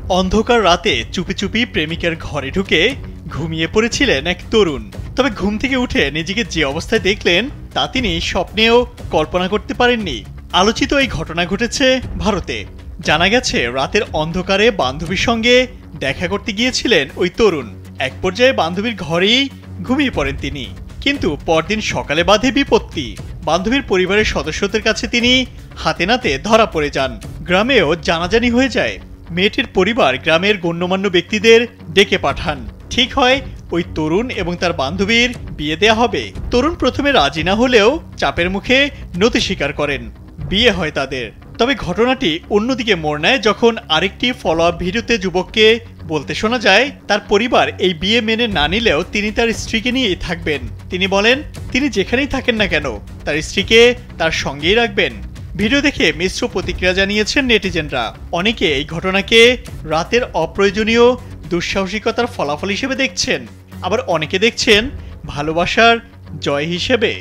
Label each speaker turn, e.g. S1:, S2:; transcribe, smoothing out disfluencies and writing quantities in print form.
S1: অন্ধকার রাতে চুপি চুপি প্রেমিকার ঘরে ঢুকে ঘুমিয়ে পড়েছিলেন এক তরুণ। তবে ঘুম থেকে উঠে নিজেকে যে অবস্থায় দেখলেন তা তিনি স্বপ্নেও কল্পনা করতে পারেননি। আলোচিত এই ঘটনা ঘটেছে ভারতে। জানা গেছে রাতের অন্ধকারে বান্ধবীর সঙ্গে দেখা করতে গিয়েছিলেন ওই তরুণ। এক পর্যায়ে বান্ধবীর ঘরেই ঘুমিয়ে পড়েন তিনি, কিন্তু পরদিন সকালে বাধে বিপত্তি। বান্ধবীর পরিবারের সদস্যদের কাছে তিনি হাতে নাতে ধরা পড়ে যান। গ্রামেও জানাজানি হয়ে যায়। মেয়েটির পরিবার গ্রামের গণ্যমান্য ব্যক্তিদের ডেকে পাঠান। ঠিক হয় ওই তরুণ এবং তার বান্ধবীর বিয়ে দেয়া হবে। তরুণ প্রথমে রাজি না হলেও চাপের মুখে নতি স্বীকার করেন। বিয়ে হয় তাদের। তবে ঘটনাটি অন্যদিকে মোড় নেয় যখন আরেকটি ফলো আপ ভিডিওতে যুবককে বলতে শোনা যায় তার পরিবার এই বিয়ে মেনে না নিলেও তিনি তার স্ত্রীকে নিয়েই থাকবেন। তিনি বলেন তিনি যেখানেই থাকেন না কেন তার স্ত্রীকে তার সঙ্গেই রাখবেন। ভিডিও দেখে মিশ্র প্রতিক্রিয়া জানিয়েছেন নেটিজেনরা। অনেকে এই ঘটনাকে রাতের অপ্রয়োজনীয় দুঃসাহসিকতার ফলাফল হিসেবে দেখছেন, আবার অনেকে দেখছেন ভালোবাসার জয় হিসেবে।